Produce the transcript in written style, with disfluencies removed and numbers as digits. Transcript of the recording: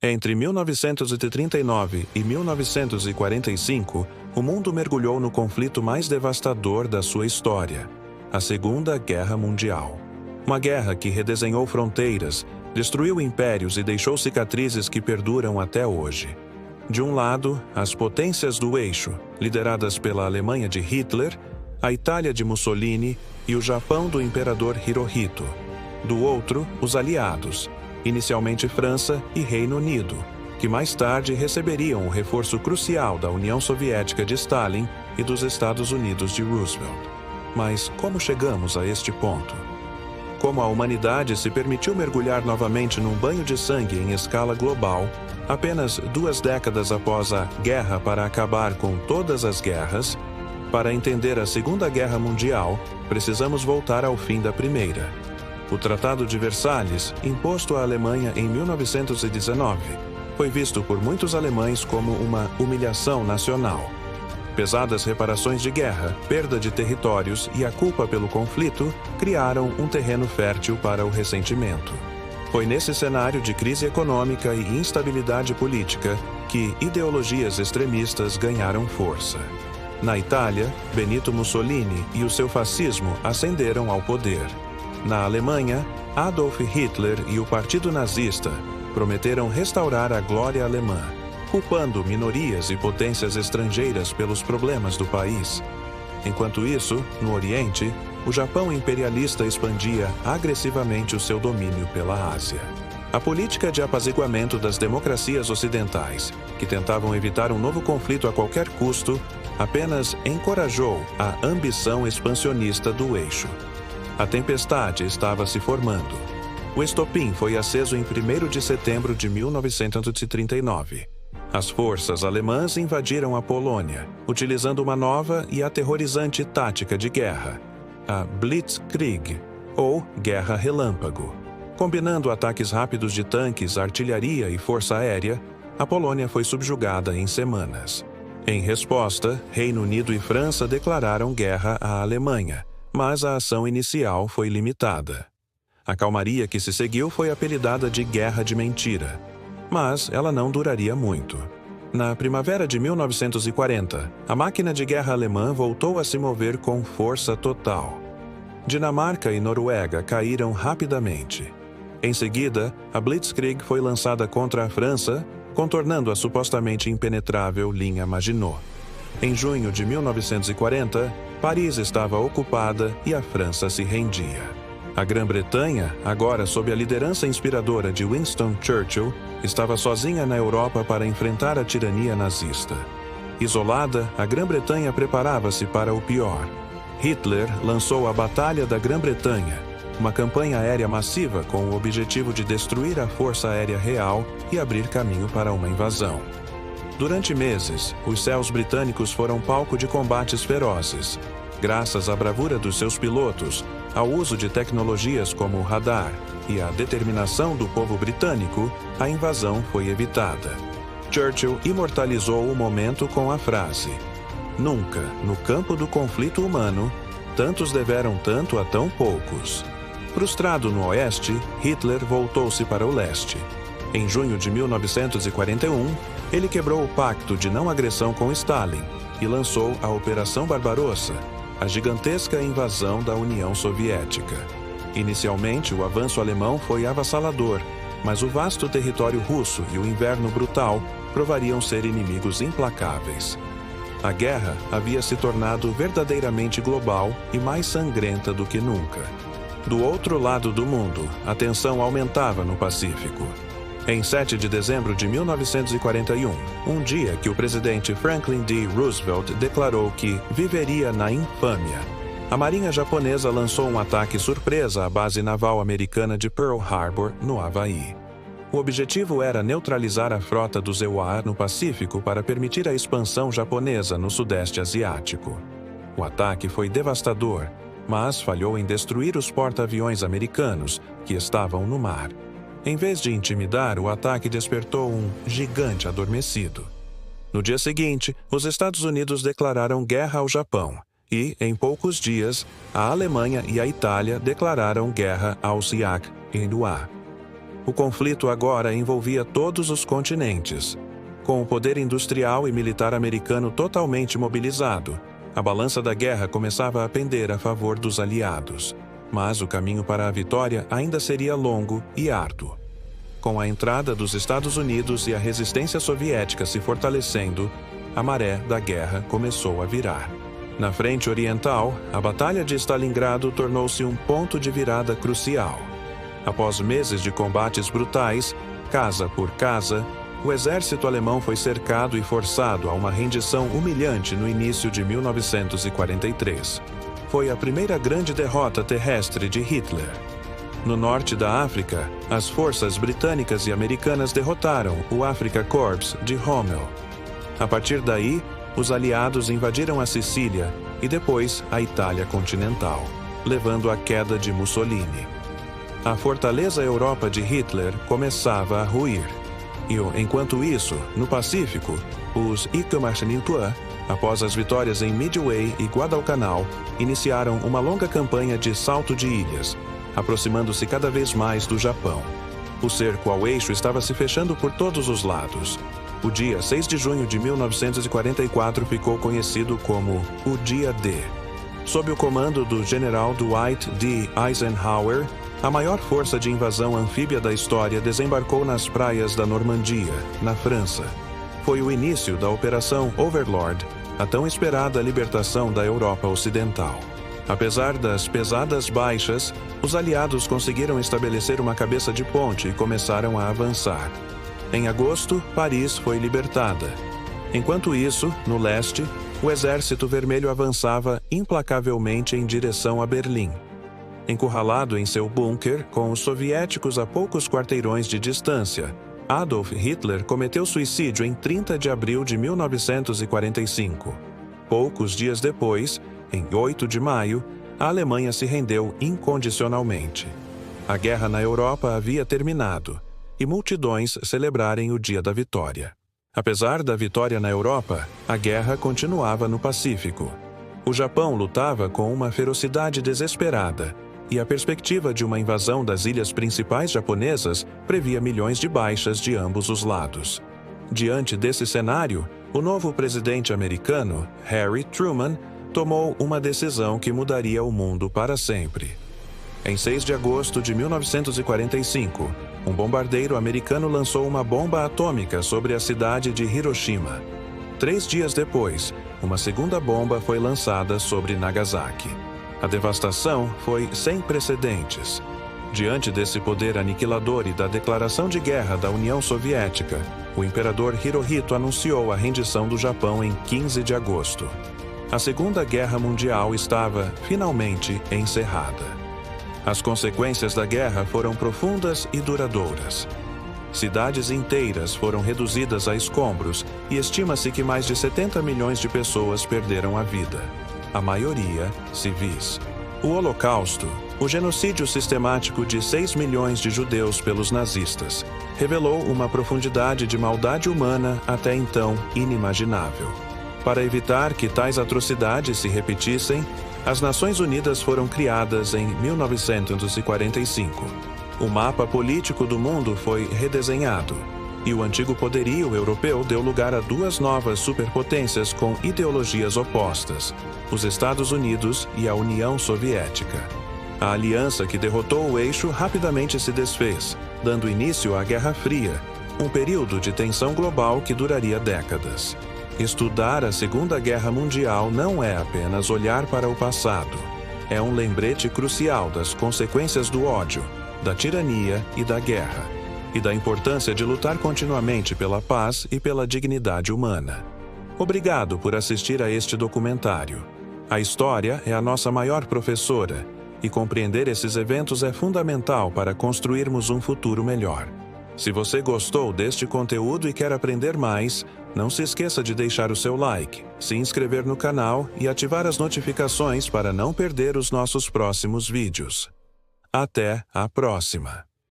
Entre 1939 e 1945, o mundo mergulhou no conflito mais devastador da sua história, a Segunda Guerra Mundial. Uma guerra que redesenhou fronteiras, destruiu impérios e deixou cicatrizes que perduram até hoje. De um lado, as potências do eixo, lideradas pela Alemanha de Hitler, a Itália de Mussolini e o Japão do imperador Hirohito. Do outro, os aliados, inicialmente França e Reino Unido, que mais tarde receberiam o reforço crucial da União Soviética de Stalin e dos Estados Unidos de Roosevelt. Mas como chegamos a este ponto? Como a humanidade se permitiu mergulhar novamente num banho de sangue em escala global, apenas 2 décadas após a Guerra para acabar com todas as guerras, para entender a Segunda Guerra Mundial, precisamos voltar ao fim da Primeira. O Tratado de Versalhes, imposto à Alemanha em 1919, foi visto por muitos alemães como uma humilhação nacional. Pesadas reparações de guerra, perda de territórios e a culpa pelo conflito criaram um terreno fértil para o ressentimento. Foi nesse cenário de crise econômica e instabilidade política que ideologias extremistas ganharam força. Na Itália, Benito Mussolini e o seu fascismo ascenderam ao poder. Na Alemanha, Adolf Hitler e o Partido Nazista prometeram restaurar a glória alemã, culpando minorias e potências estrangeiras pelos problemas do país. Enquanto isso, no Oriente, o Japão imperialista expandia agressivamente o seu domínio pela Ásia. A política de apaziguamento das democracias ocidentais, que tentavam evitar um novo conflito a qualquer custo, apenas encorajou a ambição expansionista do eixo. A tempestade estava se formando. O estopim foi aceso em 1º de setembro de 1939. As forças alemãs invadiram a Polônia, utilizando uma nova e aterrorizante tática de guerra, a Blitzkrieg, ou Guerra Relâmpago. Combinando ataques rápidos de tanques, artilharia e força aérea, a Polônia foi subjugada em semanas. Em resposta, Reino Unido e França declararam guerra à Alemanha, mas a ação inicial foi limitada. A calmaria que se seguiu foi apelidada de Guerra de Mentira, mas ela não duraria muito. Na primavera de 1940, a máquina de guerra alemã voltou a se mover com força total. Dinamarca e Noruega caíram rapidamente. Em seguida, a Blitzkrieg foi lançada contra a França, contornando a supostamente impenetrável linha Maginot. Em junho de 1940, Paris estava ocupada e a França se rendia. A Grã-Bretanha, agora sob a liderança inspiradora de Winston Churchill, estava sozinha na Europa para enfrentar a tirania nazista. Isolada, a Grã-Bretanha preparava-se para o pior. Hitler lançou a Batalha da Grã-Bretanha, uma campanha aérea massiva com o objetivo de destruir a Força Aérea Real e abrir caminho para uma invasão. Durante meses, os céus britânicos foram palco de combates ferozes. Graças à bravura dos seus pilotos, ao uso de tecnologias como o radar e à determinação do povo britânico, a invasão foi evitada. Churchill imortalizou o momento com a frase: "Nunca, no campo do conflito humano, tantos deveram tanto a tão poucos." Frustrado no oeste, Hitler voltou-se para o leste. Em junho de 1941, ele quebrou o pacto de não agressão com Stalin e lançou a Operação Barbarossa, a gigantesca invasão da União Soviética. Inicialmente, o avanço alemão foi avassalador, mas o vasto território russo e o inverno brutal provariam ser inimigos implacáveis. A guerra havia se tornado verdadeiramente global e mais sangrenta do que nunca. Do outro lado do mundo, a tensão aumentava no Pacífico. Em 7 de dezembro de 1941, um dia que o presidente Franklin D. Roosevelt declarou que viveria na infâmia, a Marinha japonesa lançou um ataque surpresa à base naval americana de Pearl Harbor, no Havaí. O objetivo era neutralizar a frota dos EUA no Pacífico para permitir a expansão japonesa no Sudeste Asiático. O ataque foi devastador, mas falhou em destruir os porta-aviões americanos, que estavam no mar. Em vez de intimidar, o ataque despertou um gigante adormecido. No dia seguinte, os Estados Unidos declararam guerra ao Japão e, em poucos dias, a Alemanha e a Itália declararam guerra aos Yak e Indoá. O conflito agora envolvia todos os continentes. Com o poder industrial e militar americano totalmente mobilizado, a balança da guerra começava a pender a favor dos aliados. Mas o caminho para a vitória ainda seria longo e árduo. Com a entrada dos Estados Unidos e a resistência soviética se fortalecendo, a maré da guerra começou a virar. Na frente oriental, a Batalha de Stalingrado tornou-se um ponto de virada crucial. Após meses de combates brutais, casa por casa, o exército alemão foi cercado e forçado a uma rendição humilhante no início de 1943. Foi a primeira grande derrota terrestre de Hitler. No norte da África, as forças britânicas e americanas derrotaram o Afrika Korps de Rommel. A partir daí, os aliados invadiram a Sicília e depois a Itália continental, levando à queda de Mussolini. A fortaleza Europa de Hitler começava a ruir. Enquanto isso, no Pacífico, os Ikemarchaniltua, após as vitórias em Midway e Guadalcanal, iniciaram uma longa campanha de salto de ilhas, aproximando-se cada vez mais do Japão. O cerco ao eixo estava se fechando por todos os lados. O dia 6 de junho de 1944 ficou conhecido como o Dia D. Sob o comando do general Dwight D. Eisenhower, a maior força de invasão anfíbia da história desembarcou nas praias da Normandia, na França. Foi o início da Operação Overlord, a tão esperada libertação da Europa Ocidental. Apesar das pesadas baixas, os aliados conseguiram estabelecer uma cabeça de ponte e começaram a avançar. Em agosto, Paris foi libertada. Enquanto isso, no leste, o Exército Vermelho avançava implacavelmente em direção a Berlim. Encurralado em seu bunker, com os soviéticos a poucos quarteirões de distância, Adolf Hitler cometeu suicídio em 30 de abril de 1945. Poucos dias depois, em 8 de maio, a Alemanha se rendeu incondicionalmente. A guerra na Europa havia terminado, e multidões celebrarem o dia da vitória. Apesar da vitória na Europa, a guerra continuava no Pacífico. O Japão lutava com uma ferocidade desesperada, e a perspectiva de uma invasão das ilhas principais japonesas previa milhões de baixas de ambos os lados. Diante desse cenário, o novo presidente americano, Harry Truman, tomou uma decisão que mudaria o mundo para sempre. Em 6 de agosto de 1945, um bombardeiro americano lançou uma bomba atômica sobre a cidade de Hiroshima. 3 dias depois, uma segunda bomba foi lançada sobre Nagasaki. A devastação foi sem precedentes. Diante desse poder aniquilador e da declaração de guerra da União Soviética, o imperador Hirohito anunciou a rendição do Japão em 15 de agosto. A Segunda Guerra Mundial estava, finalmente, encerrada. As consequências da guerra foram profundas e duradouras. Cidades inteiras foram reduzidas a escombros e estima-se que mais de 70 milhões de pessoas perderam a vida, a maioria civis. O Holocausto, o genocídio sistemático de 6 milhões de judeus pelos nazistas, revelou uma profundidade de maldade humana até então inimaginável. Para evitar que tais atrocidades se repetissem, as Nações Unidas foram criadas em 1945. O mapa político do mundo foi redesenhado, e o antigo poderio europeu deu lugar a duas novas superpotências com ideologias opostas, os Estados Unidos e a União Soviética. A aliança que derrotou o eixo rapidamente se desfez, dando início à Guerra Fria, um período de tensão global que duraria décadas. Estudar a Segunda Guerra Mundial não é apenas olhar para o passado. É um lembrete crucial das consequências do ódio, da tirania e da guerra, e da importância de lutar continuamente pela paz e pela dignidade humana. Obrigado por assistir a este documentário. A história é a nossa maior professora, e compreender esses eventos é fundamental para construirmos um futuro melhor. Se você gostou deste conteúdo e quer aprender mais, não se esqueça de deixar o seu like, se inscrever no canal e ativar as notificações para não perder os nossos próximos vídeos. Até a próxima!